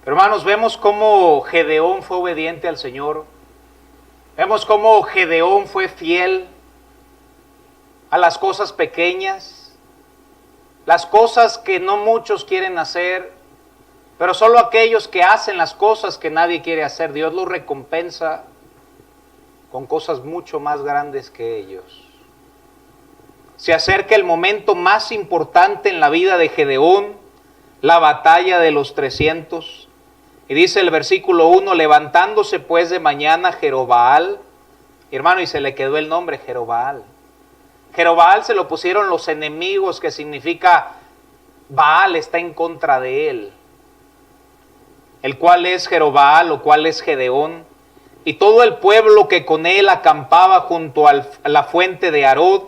Hermanos, vemos cómo Gedeón fue obediente al Señor. Vemos cómo Gedeón fue fiel a las cosas pequeñas, las cosas que no muchos quieren hacer, pero solo aquellos que hacen las cosas que nadie quiere hacer, Dios los recompensa con cosas mucho más grandes que ellos. Se acerca el momento más importante en la vida de Gedeón, la batalla de los 300. Y dice el versículo 1, levantándose pues de mañana Jerobbaal, hermano, y se le quedó el nombre Jerobbaal. Jerobbaal se lo pusieron los enemigos, que significa Baal está en contra de él. El cual es Jerobbaal, o cual es Gedeón, y todo el pueblo que con él acampaba junto a la fuente de Arod,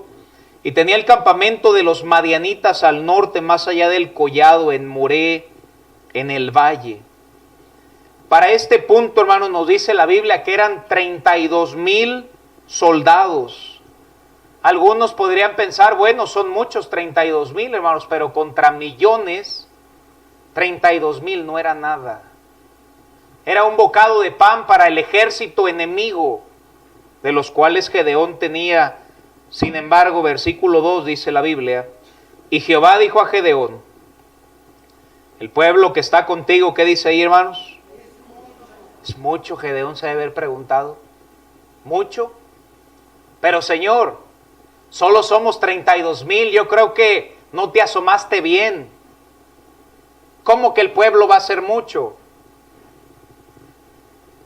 y tenía el campamento de los madianitas al norte, más allá del collado, en Moré, en el valle. Para este punto, hermanos, nos dice la Biblia que eran 32,000 soldados. Algunos podrían pensar, bueno, son muchos 32,000, hermanos, pero contra millones, 32,000 no era nada. Era un bocado de pan para el ejército enemigo, de los cuales Gedeón tenía. Sin embargo, versículo 2 dice la Biblia, y Jehová dijo a Gedeón, el pueblo que está contigo, ¿qué dice ahí, hermanos? Es mucho. Gedeón se debe haber preguntado, ¿mucho? Pero Señor, solo somos 32,000, yo creo que no te asomaste bien. ¿Cómo que el pueblo va a ser mucho?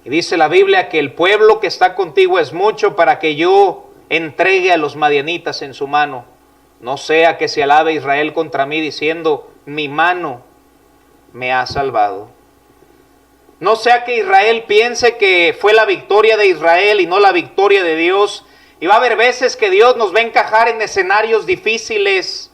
Y dice la Biblia que el pueblo que está contigo es mucho para que yo entregue a los madianitas en su mano. No sea que se alabe Israel contra mí diciendo, mi mano me ha salvado. No sea que Israel piense que fue la victoria de Israel y no la victoria de Dios. Y va a haber veces que Dios nos va a encajar en escenarios difíciles,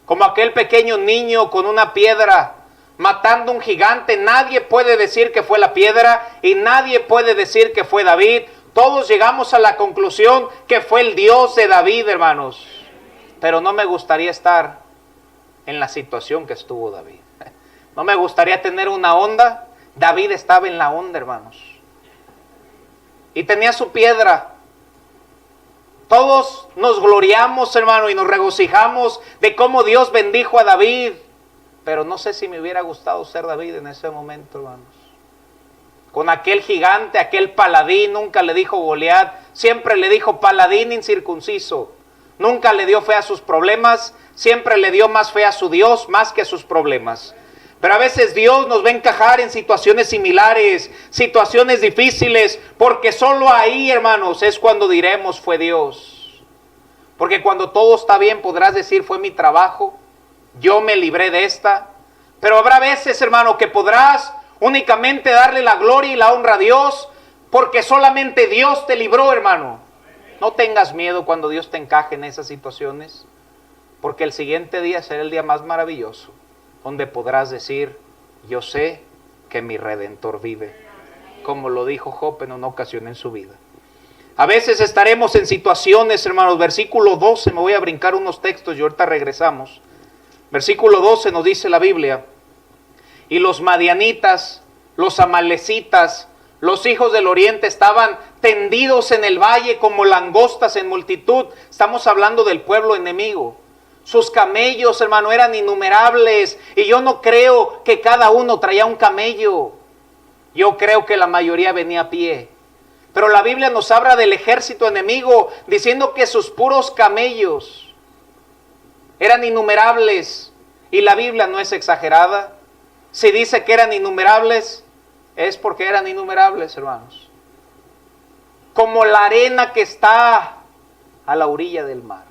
como aquel pequeño niño con una piedra matando un gigante. Nadie puede decir que fue la piedra y nadie puede decir que fue David. Todos llegamos a la conclusión que fue el Dios de David, hermanos. Pero no me gustaría estar en la situación que estuvo David. No me gustaría tener una onda. David estaba en la onda, hermanos. Y tenía su piedra. Todos nos gloriamos, hermano, y nos regocijamos de cómo Dios bendijo a David. Pero no sé si me hubiera gustado ser David en ese momento, hermanos. Con aquel gigante, aquel paladín, nunca le dijo Goliat, siempre le dijo paladín incircunciso. Nunca le dio fe a sus problemas, siempre le dio más fe a su Dios, más que a sus problemas. Pero a veces Dios nos va a encajar en situaciones similares, situaciones difíciles, porque solo ahí, hermanos, es cuando diremos fue Dios. Porque cuando todo está bien podrás decir fue mi trabajo, yo me libré de esta. Pero habrá veces, hermano, que podrás únicamente darle la gloria y la honra a Dios, porque solamente Dios te libró, hermano. No tengas miedo cuando Dios te encaje en esas situaciones, porque el siguiente día será el día más maravilloso, donde podrás decir, yo sé que mi Redentor vive, como lo dijo Job en una ocasión en su vida. A veces estaremos en situaciones, hermanos, versículo 12, me voy a brincar unos textos y ahorita regresamos. Versículo 12 nos dice la Biblia, y los madianitas, los amalecitas, los hijos del oriente estaban tendidos en el valle como langostas en multitud. Estamos hablando del pueblo enemigo. Sus camellos, hermano, eran innumerables. Y yo no creo que cada uno traía un camello. Yo creo que la mayoría venía a pie. Pero la Biblia nos habla del ejército enemigo, diciendo que sus puros camellos eran innumerables. Y la Biblia no es exagerada. Si dice que eran innumerables, es porque eran innumerables, hermanos. Como la arena que está a la orilla del mar.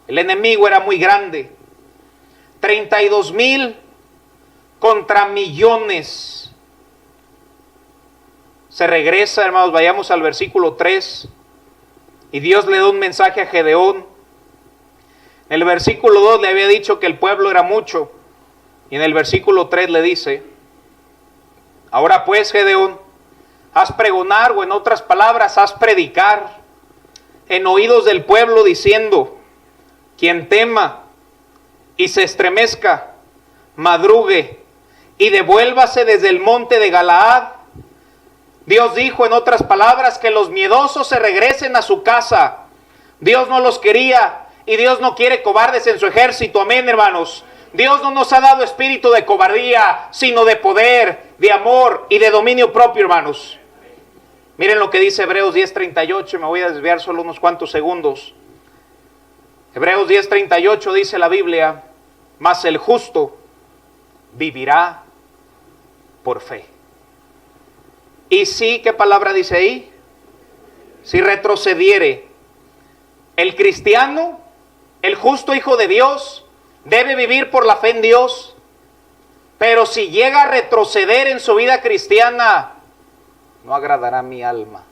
El enemigo era muy grande. 32,000 contra millones. Se regresa, hermanos, vayamos al versículo 3. Y Dios le da un mensaje a Gedeón. En el versículo 2 le había dicho que el pueblo era mucho. Y en el versículo 3 le dice, ahora pues, Gedeón, haz pregonar, o en otras palabras, haz predicar en oídos del pueblo diciendo, quien tema y se estremezca, madrugue y devuélvase desde el monte de Galaad. Dios dijo, en otras palabras, que los miedosos se regresen a su casa. Dios no los quería y Dios no quiere cobardes en su ejército. Amén, hermanos. Dios no nos ha dado espíritu de cobardía, sino de poder, de amor y de dominio propio, hermanos. Miren lo que dice Hebreos 10:38. Me voy a desviar solo unos cuantos segundos. Hebreos 10:38 dice la Biblia: mas el justo vivirá por fe. Y sí, ¿qué palabra dice ahí? Si retrocediere. El cristiano, el justo hijo de Dios, debe vivir por la fe en Dios. Pero si llega a retroceder en su vida cristiana, no agradará a mi alma.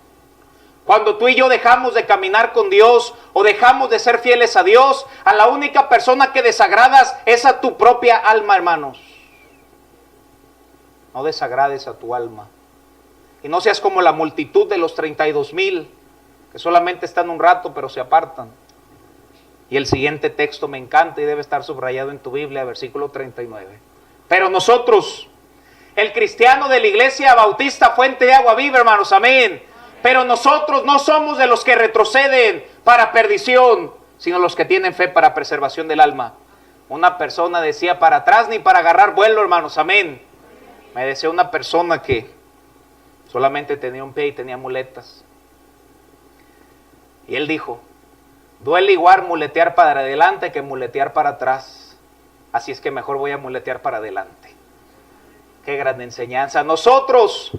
Cuando tú y yo dejamos de caminar con Dios o dejamos de ser fieles a Dios, a la única persona que desagradas es a tu propia alma, hermanos. No desagrades a tu alma. Y no seas como la multitud de los 32,000, que solamente están un rato pero se apartan. Y el siguiente texto me encanta y debe estar subrayado en tu Biblia, versículo 39. Pero nosotros, el cristiano de la iglesia bautista Fuente de Agua Viva, hermanos, amén. Pero nosotros no somos de los que retroceden para perdición, sino los que tienen fe para preservación del alma. Una persona decía, para atrás ni para agarrar vuelo, hermanos, amén. Me decía una persona que solamente tenía un pie y tenía muletas. Y él dijo, duele igual muletear para adelante que muletear para atrás. Así es que mejor voy a muletear para adelante. Qué gran enseñanza. Nosotros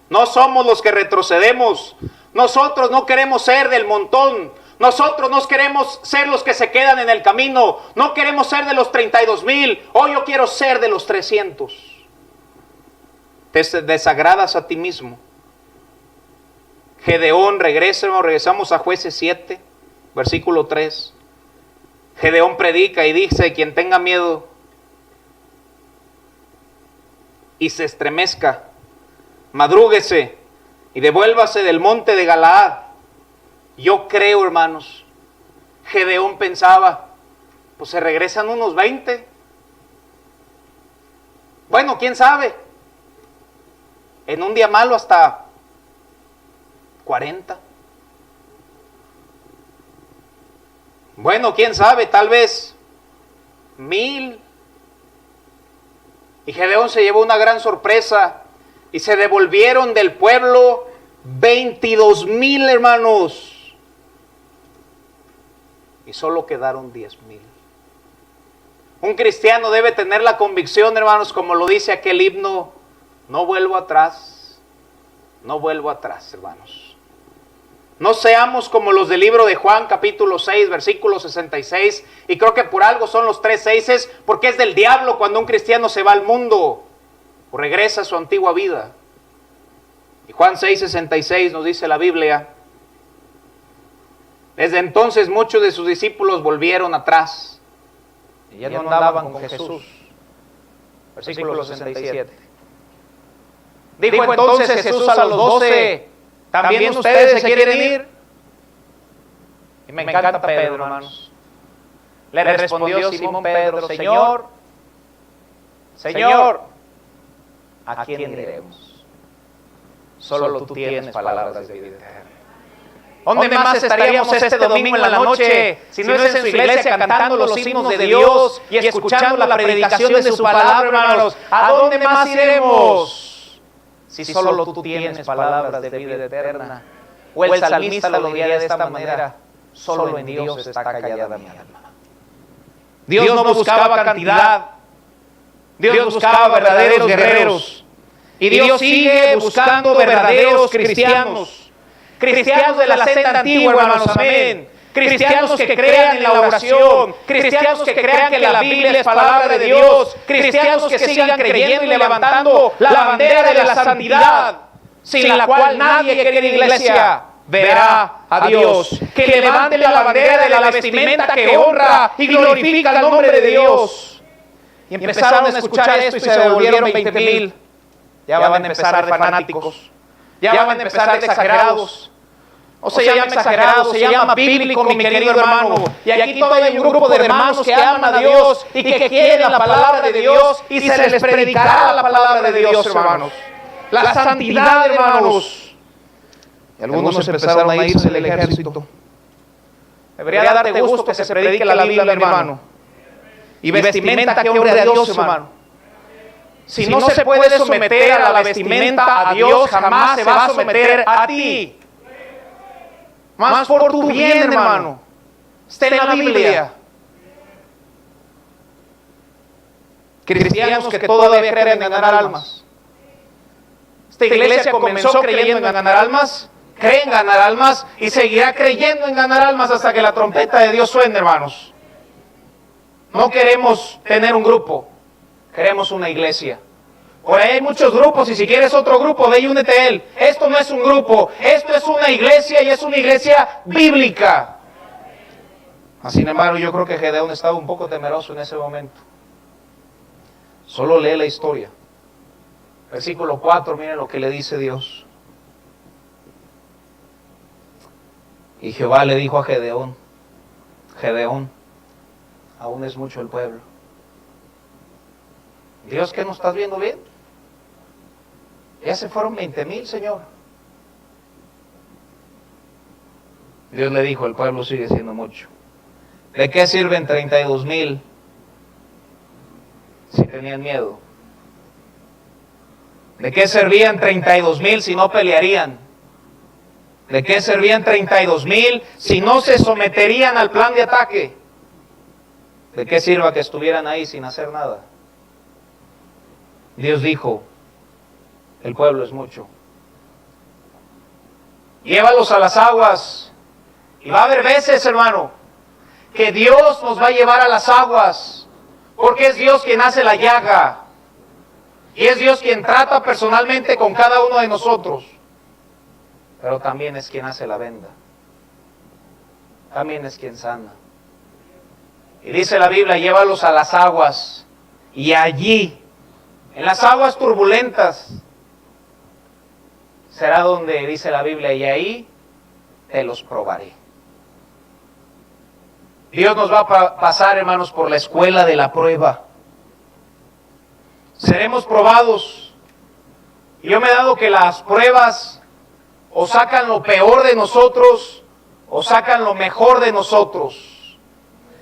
no somos los que retrocedemos. Nosotros no queremos ser del montón. Nosotros no queremos ser los que se quedan en el camino. No queremos ser de los 32,000. Hoy yo quiero ser de los 300. Te desagradas a ti mismo. Gedeón, regresamos a Jueces 7, versículo 3. Gedeón predica y dice, quien tenga miedo y se estremezca, madrúguese y devuélvase del monte de Galaad. Yo creo, hermanos, Gedeón pensaba, pues se regresan unos 20. Bueno, quién sabe, en un día malo hasta 40. Bueno, quién sabe, tal vez 1000. Y Gedeón se llevó una gran sorpresa y se devolvieron del pueblo 22,000, hermanos. Y solo quedaron 10,000. Un cristiano debe tener la convicción, hermanos, como lo dice aquel himno, no vuelvo atrás, no vuelvo atrás, hermanos. No seamos como los del libro de Juan, capítulo 6, versículo 66, y creo que por algo son los 3 seises, porque es del diablo cuando un cristiano se va al mundo o regresa a su antigua vida. Y Juan 6, 66 nos dice la Biblia, desde entonces muchos de sus discípulos volvieron atrás y ya no andaban con Jesús. Versículo 67. Dijo entonces Jesús a los 12, ¿también ustedes se quieren ir? Y me encanta Pedro, hermanos. Le respondió Simón Pedro, Señor, ¿a quién iremos? Solo tú tienes palabras de vida eterna. ¿Dónde más estaríamos este domingo en la noche si no es en su iglesia cantando los himnos de Dios y escuchando la predicación de su palabra, hermanos? ¿A dónde más iremos? Si solo tú tienes palabras de vida eterna. O el salmista lo diría de esta manera, solo en Dios está callada mi alma. Dios no buscaba cantidad, Dios buscaba verdaderos guerreros. Y Dios sigue buscando verdaderos cristianos. Cristianos de la senda antigua, hermanos, amén. Cristianos que crean en la oración, cristianos que crean que la Biblia es palabra de Dios, cristianos que sigan creyendo y levantando la bandera de la santidad, sin la cual nadie, querida iglesia, verá a Dios. Que levanten la bandera de la vestimenta que honra y glorifica el nombre de Dios. Y empezaron a escuchar esto y se devolvieron 20,000. Ya van a empezar de fanáticos, ya van a empezar de exagerados. o se llama exagerado, se llama bíblico, mi querido hermano. Y aquí todavía hay un grupo de hermanos que aman a Dios y que quieren la palabra de Dios y se les predicará la palabra de Dios, hermanos. La santidad, hermanos. Y algunos empezaron a irse del ejército. Debería darte gusto que se predique la Biblia, hermano. Y vestimenta que honre a Dios, hermano. Si no se puede someter a la vestimenta a Dios, jamás se va a someter a ti. Más por tu bien, hermano. Está en la Biblia. Cristianos que todavía creen en ganar almas. Esta iglesia comenzó creyendo en ganar almas, cree en ganar almas y seguirá creyendo en ganar almas hasta que la trompeta de Dios suene, hermanos. No queremos tener un grupo, queremos una iglesia. Por ahí hay muchos grupos y si quieres otro grupo, ve y únete a él. Esto no es un grupo, esto es una iglesia y es una iglesia bíblica. Sin embargo, yo creo que Gedeón estaba un poco temeroso en ese momento. Solo lee la historia. Versículo 4, miren lo que le dice Dios. Y Jehová le dijo a Gedeón, Gedeón, aún es mucho el pueblo. Dios, ¿qué no estás viendo bien? Ya se fueron 20,000, Señor. Dios le dijo, el pueblo sigue siendo mucho. ¿De qué sirven 32,000 si tenían miedo? ¿De qué servían 32,000 si no pelearían? ¿De qué servían 32,000 si no se someterían al plan de ataque? ¿De qué sirva que estuvieran ahí sin hacer nada? Dios dijo, el pueblo es mucho. Llévalos a las aguas. Y va a haber veces, hermano, que Dios nos va a llevar a las aguas, porque es Dios quien hace la llaga. Y es Dios quien trata personalmente con cada uno de nosotros. Pero también es quien hace la venda. También es quien sana. Y dice la Biblia, llévalos a las aguas. Y allí, en las aguas turbulentas, será donde dice la Biblia, y ahí te los probaré. Dios nos va a pasar, hermanos, por la escuela de la prueba. Seremos probados. Y yo me he dado que las pruebas o sacan lo peor de nosotros o sacan lo mejor de nosotros.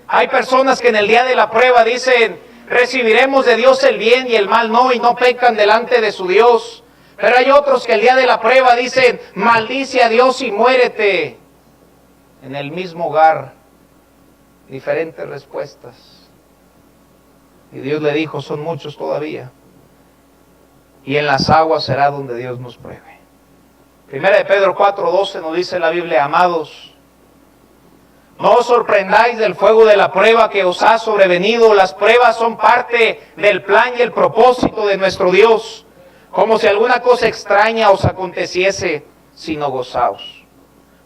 Hay personas que en el día de la prueba dicen, recibiremos de Dios el bien y el mal no, y no pecan delante de su Dios. Pero hay otros que el día de la prueba dicen, maldice a Dios y muérete. En el mismo hogar, diferentes respuestas. Y Dios le dijo, son muchos todavía. Y en las aguas será donde Dios nos pruebe. Primera de Pedro 4:12 nos dice la Biblia, amados, no os sorprendáis del fuego de la prueba que os ha sobrevenido. Las pruebas son parte del plan y el propósito de nuestro Dios. Como si alguna cosa extraña os aconteciese, sino gozaos.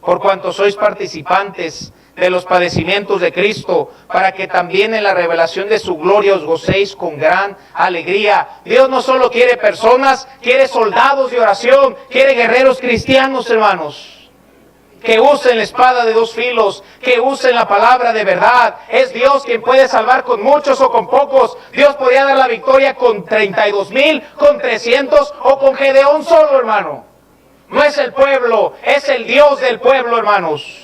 Por cuanto sois participantes de los padecimientos de Cristo, para que también en la revelación de su gloria os gocéis con gran alegría. Dios no solo quiere personas, quiere soldados de oración, quiere guerreros cristianos, hermanos, que usen la espada de dos filos, que usen la palabra de verdad. Es Dios quien puede salvar con muchos o con pocos. Dios podría dar la victoria con 32,000, con 300 o con Gedeón solo, hermano. No es el pueblo, es el Dios del pueblo, hermanos.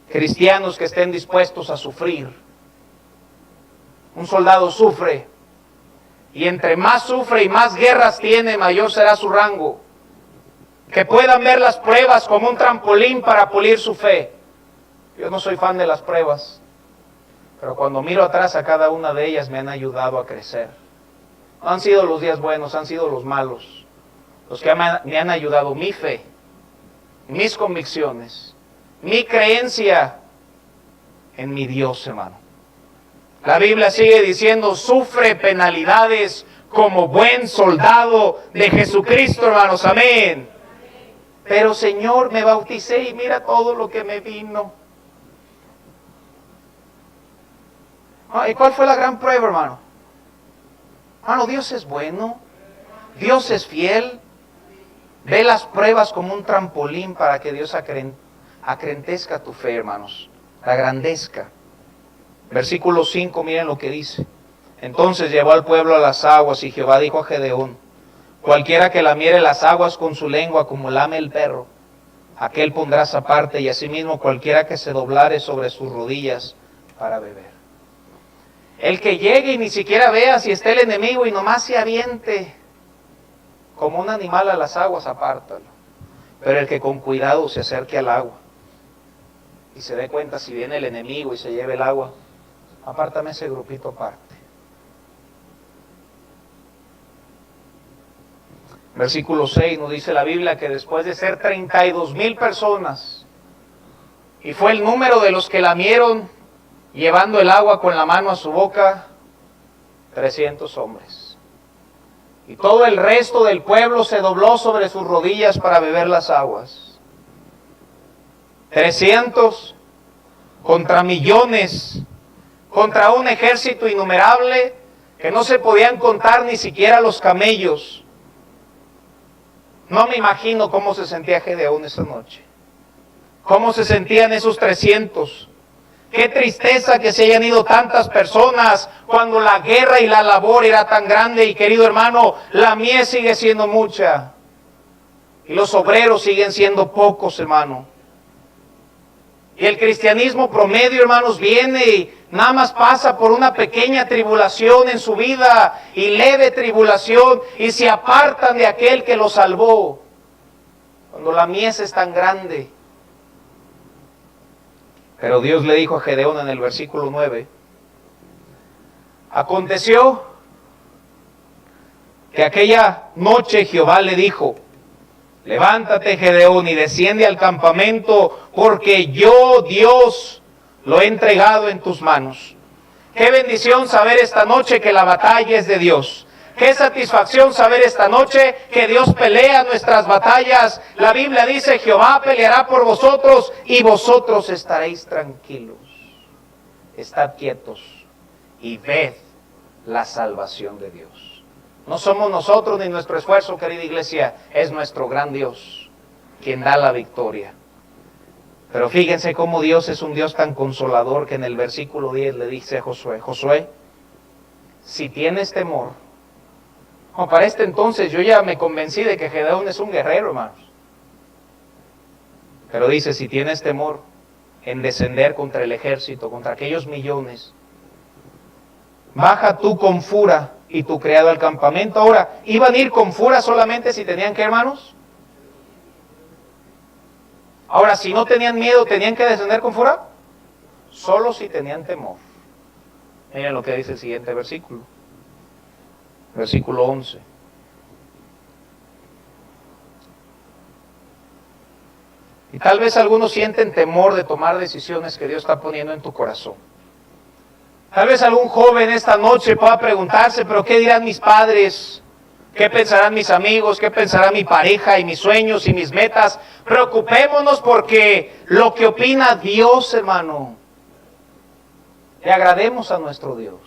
Cristianos que estén dispuestos a sufrir. Un soldado sufre, y entre más sufre y más guerras tiene, mayor será su rango. Que puedan ver las pruebas como un trampolín para pulir su fe. Yo no soy fan de las pruebas, pero cuando miro atrás a cada una de ellas me han ayudado a crecer. No han sido los días buenos, han sido los malos, los que me han ayudado mi fe, mis convicciones, mi creencia en mi Dios, hermano. La Biblia sigue diciendo, sufre penalidades como buen soldado de Jesucristo, hermanos, amén. Pero Señor, me bauticé y mira todo lo que me vino. ¿Y cuál fue la gran prueba, hermano? Hermano, Dios es bueno, Dios es fiel. Ve las pruebas como un trampolín para que Dios acrentezca tu fe, hermanos, la agrandezca. Versículo 5, miren lo que dice. Entonces llevó al pueblo a las aguas y Jehová dijo a Gedeón, cualquiera que lamiere las aguas con su lengua como lame el perro, aquel pondrás aparte, y asimismo cualquiera que se doblare sobre sus rodillas para beber. El que llegue y ni siquiera vea si está el enemigo y nomás se aviente como un animal a las aguas, apártalo. Pero el que con cuidado se acerque al agua y se dé cuenta si viene el enemigo y se lleve el agua, apártame ese grupito aparte. Versículo 6 nos dice la Biblia que después de ser 32,000 personas, y fue el número de los que lamieron llevando el agua con la mano a su boca, 300 hombres. Y todo el resto del pueblo se dobló sobre sus rodillas para beber las aguas. 300 contra millones, contra un ejército innumerable que no se podían contar ni siquiera los camellos. No me imagino cómo se sentía Gedeón esa noche. Cómo se sentían esos 300. Qué tristeza que se hayan ido tantas personas cuando la guerra y la labor era tan grande. Y querido hermano, la mies sigue siendo mucha. Y los obreros siguen siendo pocos, hermano. Y el cristianismo promedio, hermanos, viene y nada más pasa por una pequeña tribulación en su vida y leve tribulación y se apartan de aquel que los salvó. Cuando la mies es tan grande. Pero Dios le dijo a Gedeón en el versículo 9, aconteció que aquella noche Jehová le dijo, levántate, Gedeón, y desciende al campamento, porque yo, Dios, lo he entregado en tus manos. Qué bendición saber esta noche que la batalla es de Dios. Qué satisfacción saber esta noche que Dios pelea nuestras batallas. La Biblia dice, Jehová peleará por vosotros y vosotros estaréis tranquilos. Estad quietos y ved la salvación de Dios. No somos nosotros ni nuestro esfuerzo, querida iglesia, es nuestro gran Dios quien da la victoria. Pero fíjense cómo Dios es un Dios tan consolador que en el versículo 10 le dice a Josué, Josué, si tienes temor, para este entonces yo ya me convencí de que Gedeón es un guerrero, hermanos. Pero dice, si tienes temor en descender contra el ejército, contra aquellos millones, baja tú con fura y tu criado al campamento. Ahora, ¿iban a ir con fura solamente si tenían que, hermanos? Ahora, si no tenían miedo, ¿tenían que descender con fura? Solo si tenían temor. Miren lo que dice el siguiente versículo. Versículo 11. Y tal vez algunos sienten temor de tomar decisiones que Dios está poniendo en tu corazón. Tal vez algún joven esta noche pueda preguntarse, pero ¿qué dirán mis padres? ¿Qué pensarán mis amigos? ¿Qué pensará mi pareja y mis sueños y mis metas? Preocupémonos porque lo que opina Dios, hermano, le agrademos a nuestro Dios.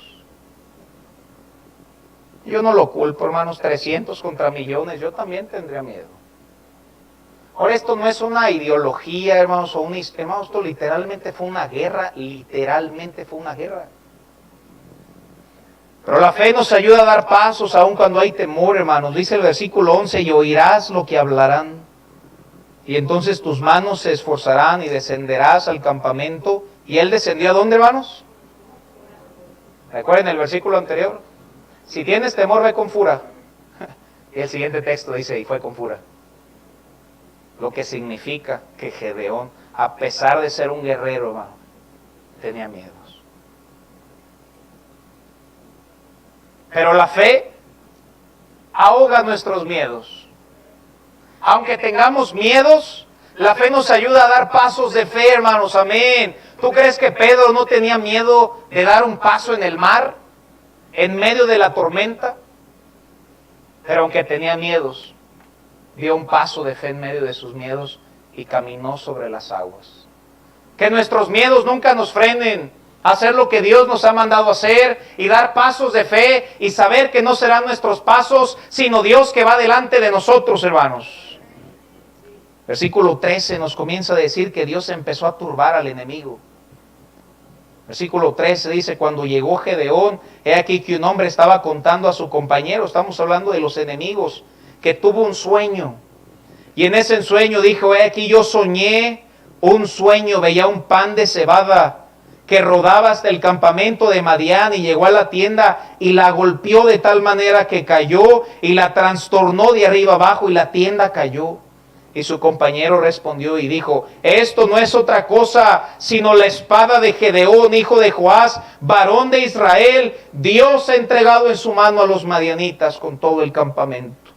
Yo no lo culpo, hermanos, 300 contra millones, yo también tendría miedo. Ahora, esto no es una ideología, hermanos, hermanos, esto literalmente fue una guerra, Pero la fe nos ayuda a dar pasos aun cuando hay temor, hermanos. Dice el versículo 11, y oirás lo que hablarán. Y entonces tus manos se esforzarán y descenderás al campamento. ¿Y él descendió a dónde, hermanos? Recuerden el versículo anterior. Si tienes temor, ve con fura. Y el siguiente texto dice, y fue con fura. Lo que significa que Gedeón, a pesar de ser un guerrero, hermano, tenía miedos. Pero la fe ahoga nuestros miedos. Aunque tengamos miedos, la fe nos ayuda a dar pasos de fe, hermanos, amén. ¿Tú crees que Pedro no tenía miedo de dar un paso en el mar, en medio de la tormenta? Pero aunque tenía miedos, dio un paso de fe en medio de sus miedos y caminó sobre las aguas. Que nuestros miedos nunca nos frenen a hacer lo que Dios nos ha mandado hacer y dar pasos de fe y saber que no serán nuestros pasos, sino Dios que va delante de nosotros, hermanos. Versículo 13 nos comienza a decir que Dios empezó a turbar al enemigo. Versículo 13 dice, cuando llegó Gedeón, he aquí que un hombre estaba contando a su compañero, estamos hablando de los enemigos, que tuvo un sueño. Y en ese sueño dijo, he aquí yo soñé un sueño, veía un pan de cebada que rodaba hasta el campamento de Madián y llegó a la tienda y la golpeó de tal manera que cayó y la trastornó de arriba abajo y la tienda cayó. Y su compañero respondió y dijo, esto no es otra cosa sino la espada de Gedeón, hijo de Joás, varón de Israel. Dios ha entregado en su mano a los madianitas con todo el campamento.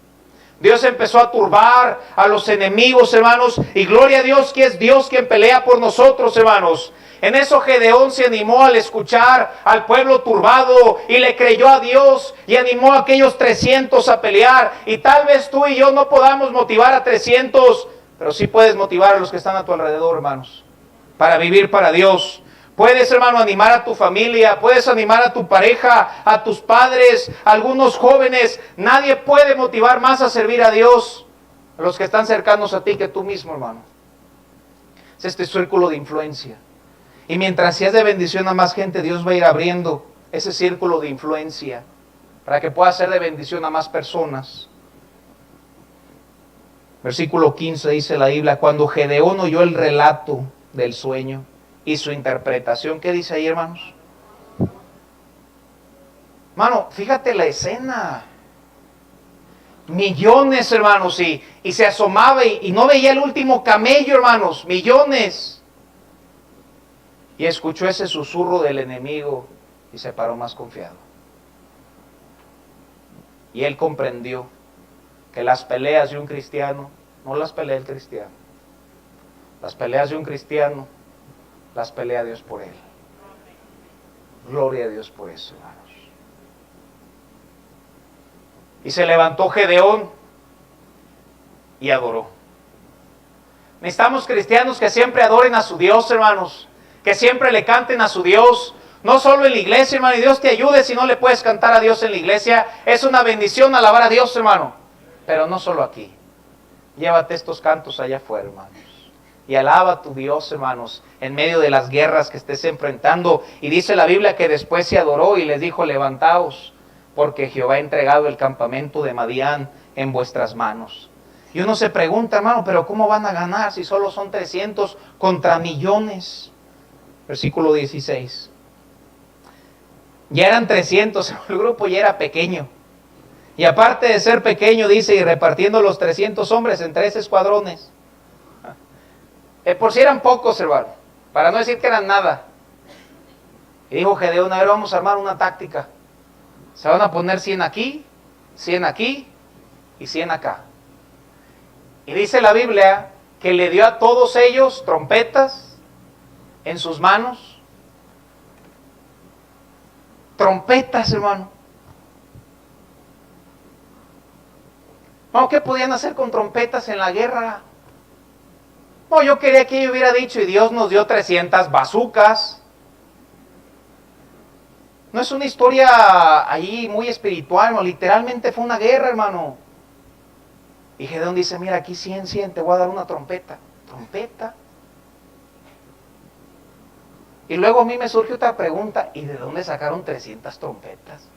Dios empezó a turbar a los enemigos, hermanos, y gloria a Dios que es Dios quien pelea por nosotros, hermanos. En eso Gedeón se animó al escuchar al pueblo turbado y le creyó a Dios y animó a aquellos 300 a pelear. Y tal vez tú y yo no podamos motivar a 300, pero sí puedes motivar a los que están a tu alrededor, hermanos, para vivir para Dios. Puedes, hermano, animar a tu familia, puedes animar a tu pareja, a tus padres, a algunos jóvenes. Nadie puede motivar más a servir a Dios, a los que están cercanos a ti, que tú mismo, hermano. Es este círculo de influencia. Y mientras seas de bendición a más gente, Dios va a ir abriendo ese círculo de influencia para que pueda ser de bendición a más personas. Versículo 15 dice la Biblia, cuando Gedeón oyó el relato del sueño y su interpretación, ¿qué dice ahí, hermanos? Hermano, fíjate la escena. Millones, hermanos, y se asomaba y no veía el último camello, hermanos, millones. Y escuchó ese susurro del enemigo y se paró más confiado. Y él comprendió que las peleas de un cristiano, no las pelea el cristiano. Las peleas de un cristiano, las pelea Dios por él. Gloria a Dios por eso, hermanos. Y se levantó Gedeón y adoró. Necesitamos cristianos que siempre adoren a su Dios, hermanos. Que siempre le canten a su Dios, no solo en la iglesia, hermano, y Dios te ayude si no le puedes cantar a Dios en la iglesia. Es una bendición alabar a Dios, hermano, pero no solo aquí. Llévate estos cantos allá afuera, hermanos, y alaba a tu Dios, hermanos, en medio de las guerras que estés enfrentando. Y dice la Biblia que después se adoró y les dijo, levantaos, porque Jehová ha entregado el campamento de Madián en vuestras manos. Y uno se pregunta, hermano, pero ¿cómo van a ganar si solo son 300 contra millones? Versículo 16. Ya eran 300, el grupo ya era pequeño. Y aparte de ser pequeño, dice, y repartiendo los 300 hombres en 3 escuadrones. Por si eran pocos, hermano, para no decir que eran nada. Y dijo Gedeón, a ver, vamos a armar una táctica. Se van a poner 100 aquí, 100 aquí y 100 acá. Y dice la Biblia que le dio a todos ellos trompetas en sus manos. Trompetas, hermano. No, ¿qué podían hacer con trompetas en la guerra? No, yo quería que yo hubiera dicho, y Dios nos dio 300 bazucas. No es una historia ahí muy espiritual, hermano. Literalmente fue una guerra, hermano. Y Gedeón dice, mira, aquí 100, te voy a dar una trompeta. ¿Trompeta? Y luego a mí me surge otra pregunta, ¿y de dónde sacaron 300 trompetas?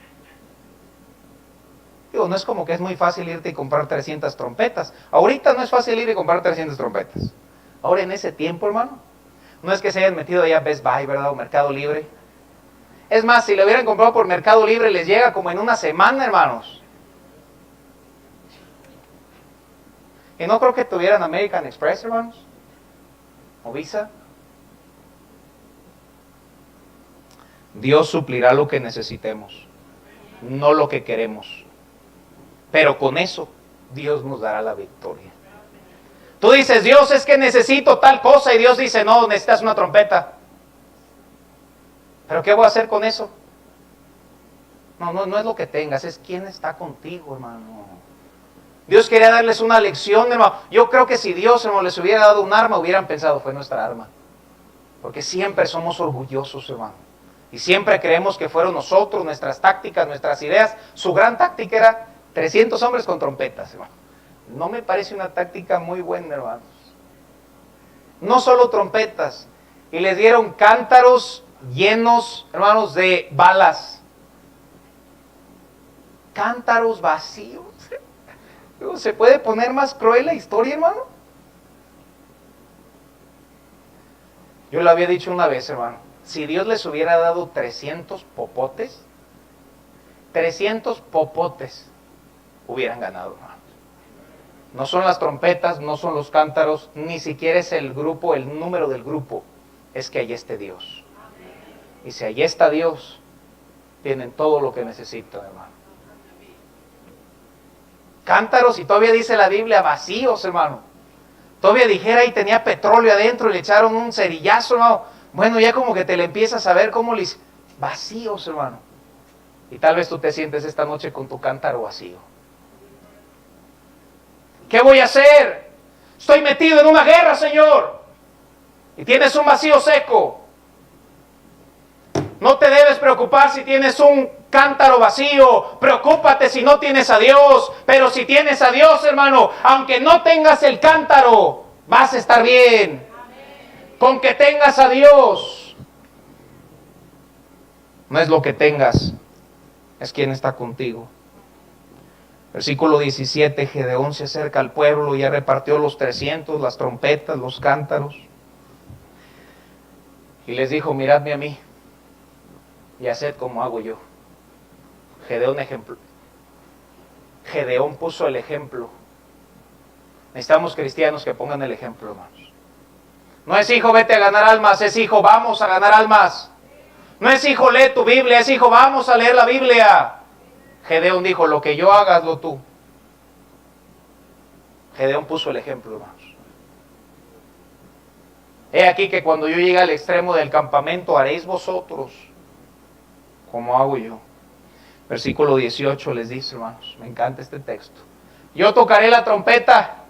Digo, no es como que es muy fácil irte y comprar 300 trompetas. Ahorita no es fácil ir y comprar 300 trompetas. Ahora en ese tiempo, hermano, no es que se hayan metido allá a Best Buy, ¿verdad? O Mercado Libre. Es más, si lo hubieran comprado por Mercado Libre, les llega como en una semana, hermanos. Y no creo que tuvieran American Express, hermanos, o Visa. Dios suplirá lo que necesitemos, no lo que queremos. Pero con eso, Dios nos dará la victoria. Tú dices, Dios, es que necesito tal cosa, y Dios dice, no, necesitas una trompeta. ¿Pero qué voy a hacer con eso? No es lo que tengas, es quién está contigo, hermano. Dios quería darles una lección, hermano. Yo creo que si Dios, hermano, les hubiera dado un arma, hubieran pensado, fue nuestra arma. Porque siempre somos orgullosos, hermano. Y siempre creemos que fueron nosotros, nuestras tácticas, nuestras ideas. Su gran táctica era 300 hombres con trompetas, hermano. No me parece una táctica muy buena, hermanos. no solo trompetas, y les dieron cántaros llenos, hermanos, de balas. Cántaros vacíos. ¿Se puede poner más cruel la historia, hermano? Yo lo había dicho una vez, hermano. Si Dios les hubiera dado 300 popotes, 300 popotes hubieran ganado, hermano. No son las trompetas, no son los cántaros, ni siquiera es el grupo, el número del grupo. Es que allí esté Dios. Y si allí está Dios, tienen todo lo que necesitan, hermano. Cántaros, y todavía dice la Biblia, vacíos, hermano. Todavía dijera y tenía petróleo adentro y le echaron un cerillazo, hermano. Bueno, ya como que te le empiezas a ver cómo les... Vacíos, hermano. Y tal vez tú te sientes esta noche con tu cántaro vacío. ¿Qué voy a hacer? Estoy metido en una guerra, Señor. Y tienes un vacío seco. No te debes preocupar si tienes un cántaro vacío. Preocúpate si no tienes a Dios. Pero si tienes a Dios, hermano, aunque no tengas el cántaro, vas a estar bien. Con que tengas a Dios. No es lo que tengas, es quien está contigo. Versículo 17, Gedeón se acerca al pueblo y ya repartió los 300, las trompetas, los cántaros. Y les dijo, miradme a mí y haced como hago yo. Gedeón puso el ejemplo. Necesitamos cristianos que pongan el ejemplo, hermanos. No es hijo, vete a ganar almas, es hijo, vamos a ganar almas. No es hijo, lee tu Biblia, es hijo, vamos a leer la Biblia. Gedeón dijo, lo que yo haga, hazlo tú. Gedeón puso el ejemplo, hermanos. He aquí que cuando yo llegue al extremo del campamento, haréis vosotros como hago yo. Versículo 18 les dice, hermanos, me encanta este texto. Yo tocaré la trompeta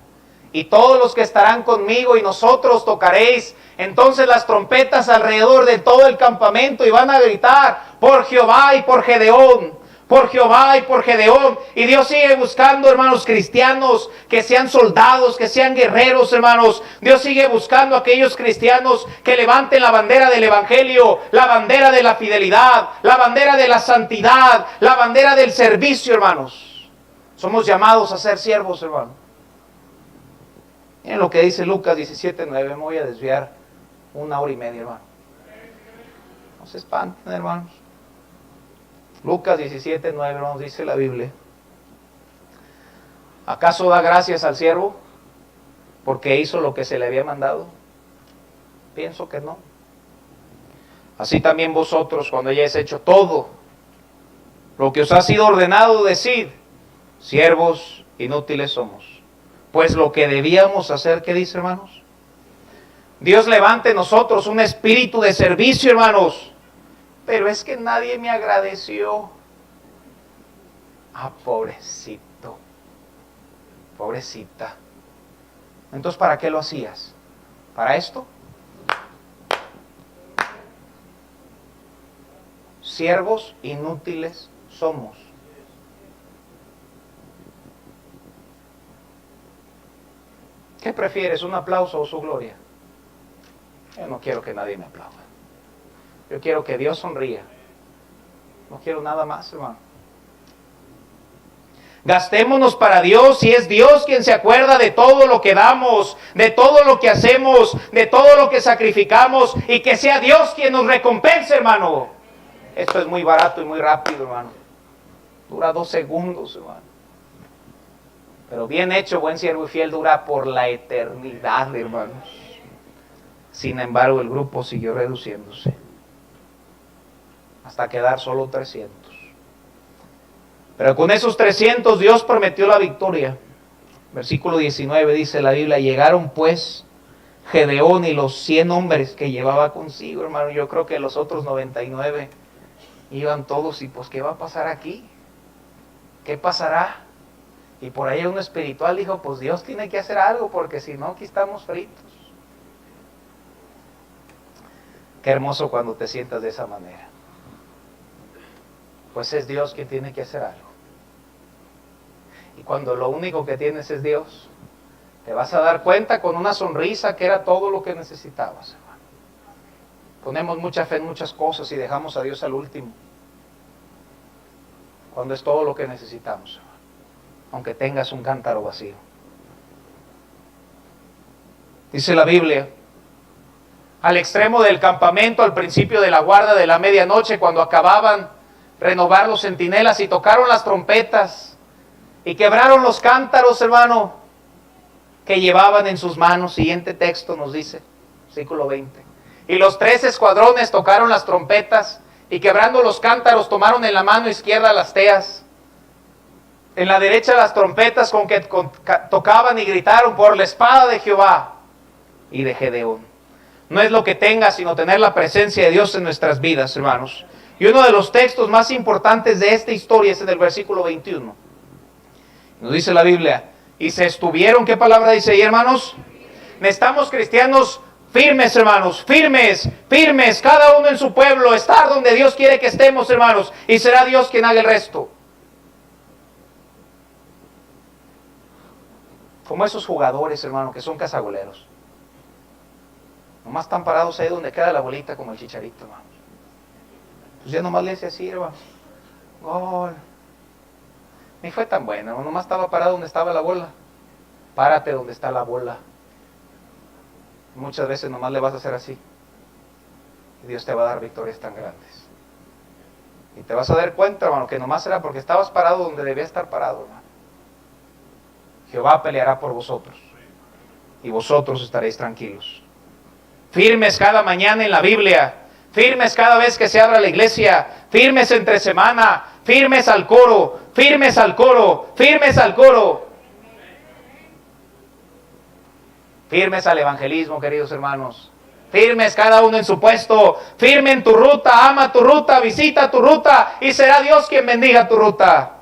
y todos los que estarán conmigo y nosotros tocaréis. Entonces las trompetas alrededor de todo el campamento y van a gritar por Jehová y por Gedeón. Por Jehová y por Gedeón. Y Dios sigue buscando, hermanos, cristianos que sean soldados, que sean guerreros, hermanos. Dios sigue buscando a aquellos cristianos que levanten la bandera del evangelio, la bandera de la fidelidad, la bandera de la santidad, la bandera del servicio, hermanos. Somos llamados a ser siervos, hermanos. Miren lo que dice Lucas 17:9. Me voy a desviar 1 hora y media, hermano. No se espanten, hermanos. Lucas 17:9, hermanos, dice la Biblia. ¿Acaso da gracias al siervo porque hizo lo que se le había mandado? Pienso que no. Así también vosotros, cuando hayáis hecho todo lo que os ha sido ordenado, decid, siervos inútiles somos. Pues lo que debíamos hacer, ¿qué dice, hermanos? Dios levante en nosotros un espíritu de servicio, hermanos. Pero es que nadie me agradeció. Ah, pobrecito. Pobrecita. Entonces, ¿para qué lo hacías? ¿Para esto? Siervos inútiles somos. ¿Qué prefieres, un aplauso o su gloria? Yo no quiero que nadie me aplauda. Yo quiero que Dios sonría. No quiero nada más, hermano. Gastémonos para Dios, y es Dios quien se acuerda de todo lo que damos, de todo lo que hacemos, de todo lo que sacrificamos, y que sea Dios quien nos recompense, hermano. Esto es muy barato y muy rápido, hermano. Dura 2 segundos, hermano. Pero bien hecho, buen siervo y fiel, dura por la eternidad, hermanos. Sin embargo, el grupo siguió reduciéndose hasta quedar solo 300. Pero con esos 300 Dios prometió la victoria. Versículo 19 dice la Biblia, llegaron pues Gedeón y los 100 hombres que llevaba consigo, hermano. Yo creo que los otros 99 iban todos y pues ¿qué va a pasar aquí? ¿Qué pasará? Y por ahí uno espiritual dijo, pues Dios tiene que hacer algo porque si no aquí estamos fritos. Qué hermoso cuando te sientas de esa manera. Pues es Dios quien tiene que hacer algo. Y cuando lo único que tienes es Dios, Te vas a dar cuenta con una sonrisa que era todo lo que necesitabas, hermano. Ponemos mucha fe en muchas cosas y dejamos a Dios al último, cuando es todo lo que necesitamos, hermano. Aunque tengas un cántaro vacío. Dice la Biblia, al extremo del campamento, al principio de la guarda de la medianoche, cuando acababan renovar los centinelas y tocaron las trompetas y quebraron los cántaros, hermano, que llevaban en sus manos. Siguiente texto nos dice, versículo 20. Y los 3 escuadrones tocaron las trompetas y quebrando los cántaros tomaron en la mano izquierda las teas, en la derecha las trompetas con que tocaban y gritaron por la espada de Jehová y de Gedeón. No es lo que tenga, sino tener la presencia de Dios en nuestras vidas, hermanos. Y uno de los textos más importantes de esta historia es en el versículo 21. Nos dice la Biblia, y se estuvieron, ¿qué palabra dice ahí, hermanos? Necesitamos cristianos firmes, hermanos, firmes, firmes, cada uno en su pueblo, estar donde Dios quiere que estemos, hermanos, y será Dios quien haga el resto. Como esos jugadores, hermano, que son cazagoleros. Nomás están parados ahí donde queda la bolita como el Chicharito, hermano. Pues ya nomás le hace así, hermano. Gol. Ni fue tan bueno, hermano. Nomás estaba parado donde estaba la bola. Párate donde está la bola. Muchas veces nomás le vas a hacer así. Y Dios te va a dar victorias tan grandes. Y te vas a dar cuenta, hermano, que nomás era porque estabas parado donde debía estar parado, hermano. Jehová peleará por vosotros. Y vosotros estaréis tranquilos. Firmes cada mañana en la Biblia, firmes cada vez que se abra la iglesia, firmes entre semana, firmes al coro, firmes al coro, firmes al coro. Firmes al evangelismo, queridos hermanos. Firmes cada uno en su puesto, firme en tu ruta, ama tu ruta, visita tu ruta y será Dios quien bendiga tu ruta.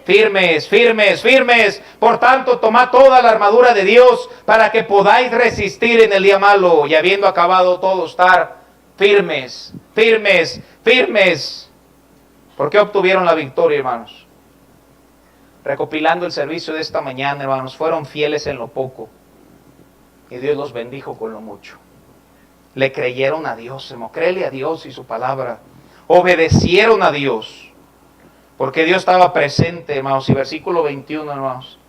Firmes, firmes, firmes. Por tanto, tomad toda la armadura de Dios para que podáis resistir en el día malo y habiendo acabado todo, estar firmes, firmes, firmes. ¿Por qué obtuvieron la victoria, hermanos? Recopilando el servicio de esta mañana, hermanos, fueron fieles en lo poco y Dios los bendijo con lo mucho. Le creyeron a Dios, hermano, créele a Dios y su palabra. Obedecieron a Dios. Porque Dios estaba presente, hermanos. Y versículo 21, hermanos.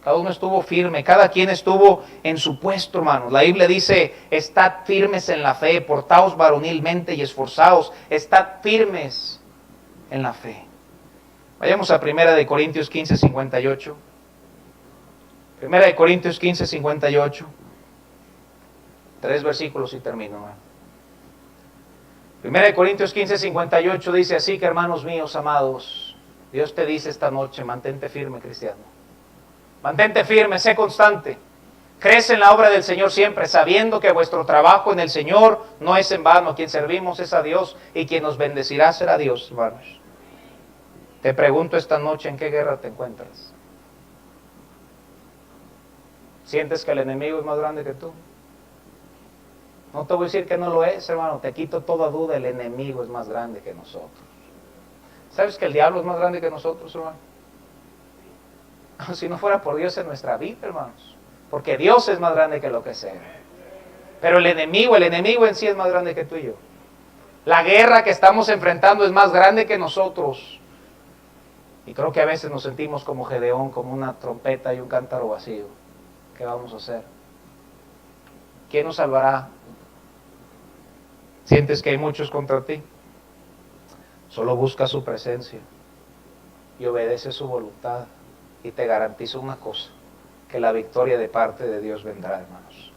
Cada uno estuvo firme, cada quien estuvo en su puesto, hermanos. La Biblia dice, estad firmes en la fe, portaos varonilmente y esforzaos. Estad firmes en la fe. Vayamos a 1 Corintios 15, 58. 1 Corintios 15, 58. 3 versículos y termino, hermano. 1 Corintios 15, 58 dice así que, hermanos míos amados, Dios te dice esta noche, mantente firme, cristiano. Mantente firme, sé constante. Crece en la obra del Señor siempre, sabiendo que vuestro trabajo en el Señor no es en vano. Quien servimos es a Dios y quien nos bendecirá será Dios, hermanos. Te pregunto esta noche, ¿en qué guerra te encuentras? ¿Sientes que el enemigo es más grande que tú? No te voy a decir que no lo es, hermano. Te quito toda duda, el enemigo es más grande que nosotros. ¿Sabes que el diablo es más grande que nosotros, hermano? Si no fuera por Dios en nuestra vida, hermanos. Porque Dios es más grande que lo que sea. Pero el enemigo en sí es más grande que tú y yo. La guerra que estamos enfrentando es más grande que nosotros. Y creo que a veces nos sentimos como Gedeón, como una trompeta y un cántaro vacío. ¿Qué vamos a hacer? ¿Quién nos salvará? ¿Sientes que hay muchos contra ti? Solo busca su presencia y obedece su voluntad. Y te garantizo una cosa, que la victoria de parte de Dios vendrá, hermanos.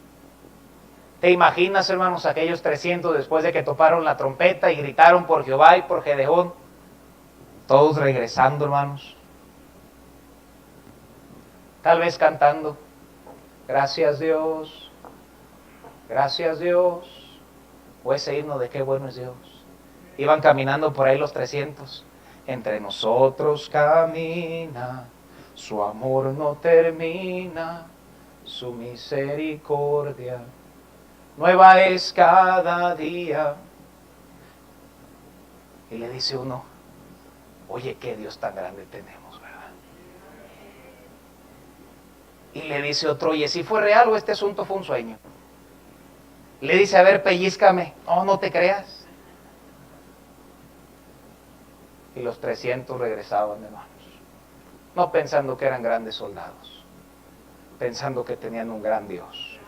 ¿Te imaginas, hermanos, aquellos 300 después de que toparon la trompeta y gritaron por Jehová y por Gedeón? Todos regresando, hermanos. Tal vez cantando, gracias Dios, gracias Dios. O ese himno de qué bueno es Dios. Iban caminando por ahí los 300. Entre nosotros camina, su amor no termina, su misericordia nueva es cada día. Y le dice uno, oye, qué Dios tan grande tenemos, ¿verdad? Y le dice otro, oye, ¿sí fue real o este asunto fue un sueño? Le dice, a ver, pellízcame. No, no te creas. Y los 300 regresaban, hermanos. No pensando que eran grandes soldados, pensando que tenían un gran Dios.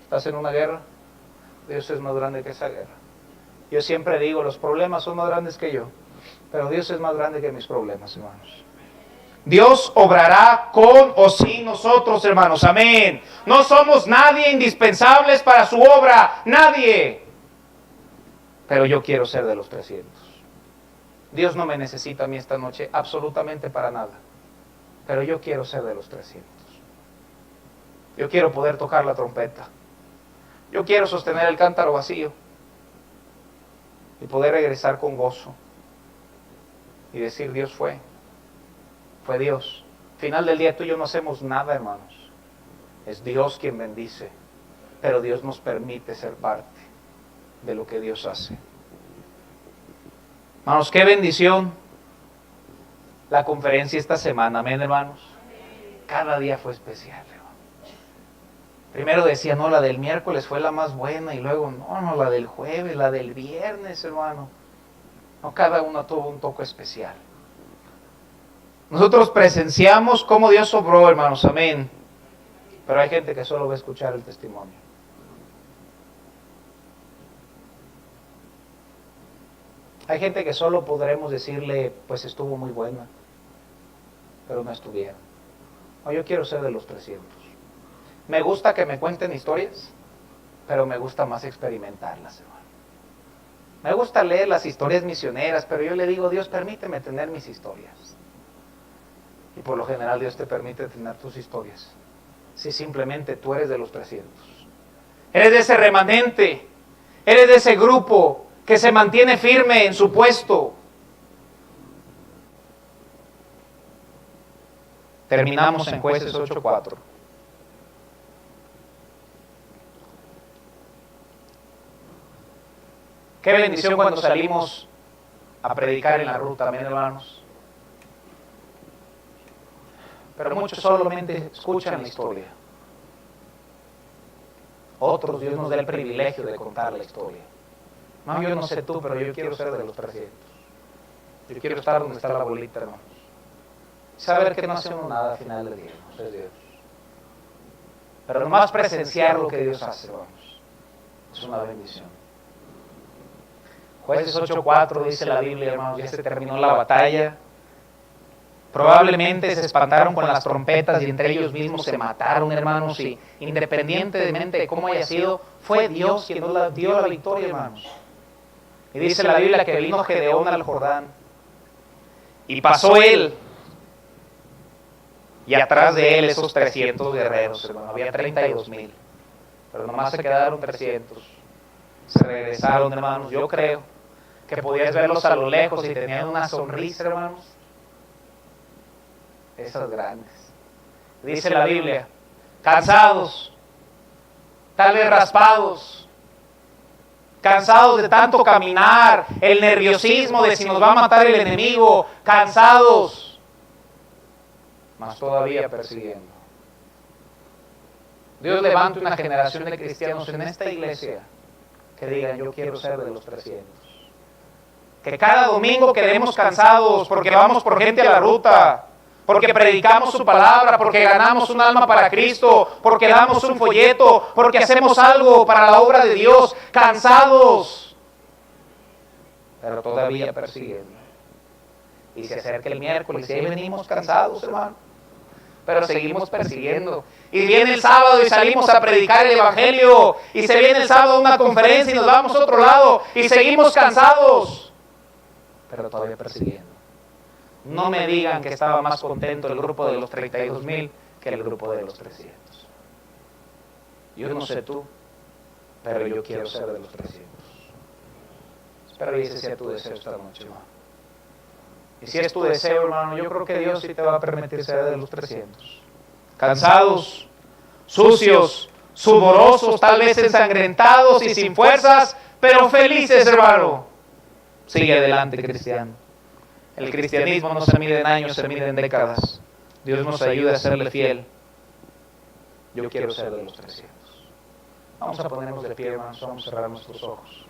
¿Estás en una guerra? Dios es más grande que esa guerra. Yo siempre digo, los problemas son más grandes que yo, pero Dios es más grande que mis problemas, hermanos. Dios obrará con o sin nosotros, hermanos. Amén. No somos nadie indispensables para su obra. Nadie. Pero yo quiero ser de los 300. Dios no me necesita a mí esta noche absolutamente para nada. Pero yo quiero ser de los 300. Yo quiero poder tocar la trompeta. Yo quiero sostener el cántaro vacío. Y poder regresar con gozo. Y decir, Dios fue. Fue Dios. Al final del día tú y yo no hacemos nada, hermanos. Es Dios quien bendice. Pero Dios nos permite ser parte de lo que Dios hace. Hermanos, qué bendición la conferencia esta semana. Amén, hermanos. Cada día fue especial, hermano. Primero decía, no, la del miércoles fue la más buena. Y luego, no, la del jueves, la del viernes, hermano. No, cada una tuvo un toque especial. Nosotros presenciamos cómo Dios obró, hermanos, amén. Pero hay gente que solo va a escuchar el testimonio. Hay gente que solo podremos decirle, pues estuvo muy buena, pero no estuvieron. No, yo quiero ser de los 300. Me gusta que me cuenten historias, pero me gusta más experimentarlas, hermano. Me gusta leer las historias misioneras, pero yo le digo, Dios, permíteme tener mis historias. Y por lo general Dios te permite tener tus historias. Si simplemente tú eres de los 300. Eres de ese remanente. Eres de ese grupo que se mantiene firme en su puesto. Terminamos en Jueces 8:4. Qué bendición cuando salimos a predicar en la ruta, amén, hermanos. Pero muchos solamente escuchan la historia. Otros, Dios nos da el privilegio de contar la historia. No, yo no sé tú, pero yo quiero ser de los 300. Yo quiero estar donde está la bolita, hermanos. Saber que no hacemos nada al final del día, no es Dios. Pero nomás presenciar lo que Dios hace, hermanos, es una bendición. Jueces 8:4 dice la Biblia, hermanos, ya se terminó la batalla. Probablemente se espantaron con las trompetas y entre ellos mismos se mataron, hermanos, y independientemente de cómo haya sido, fue Dios quien nos dio la victoria, hermanos. Y dice la Biblia que vino Gedeón al Jordán y pasó él, y atrás de él esos 300 guerreros, hermano, había 32,000, pero nomás se quedaron 300. Se regresaron, hermanos. Yo creo que podías verlos a lo lejos y tenían una sonrisa, hermanos, esas grandes. Dice la Biblia, cansados, tal vez raspados, cansados de tanto caminar, el nerviosismo de si nos va a matar el enemigo, cansados, mas todavía persiguiendo. Dios levanta una generación de cristianos en esta iglesia que digan, yo quiero ser de los 300. Que cada domingo quedemos cansados porque vamos por gente a la ruta, porque predicamos su palabra, porque ganamos un alma para Cristo, porque damos un folleto, porque hacemos algo para la obra de Dios, cansados, pero todavía persiguiendo. Y se acerca el miércoles y ahí venimos cansados, hermano, pero seguimos persiguiendo. Y viene el sábado y salimos a predicar el evangelio, y se viene el sábado a una conferencia y nos vamos a otro lado y seguimos cansados, pero todavía persiguiendo. No me digan que estaba más contento el grupo de los 32,000 que el grupo de los 300. Yo no sé tú, pero yo quiero ser de los 300. Espero que ese sea tu deseo esta noche, hermano. Y si es tu deseo, hermano, yo creo que Dios sí te va a permitir ser de los 300. Cansados, sucios, sudorosos, tal vez ensangrentados y sin fuerzas, pero felices, hermano. Sigue adelante, cristiano. El cristianismo no se mide en años, se mide en décadas. Dios nos ayude a serle fiel Yo quiero ser de los 300. Vamos a ponernos de pie, hermanos, vamos a cerrar nuestros ojos.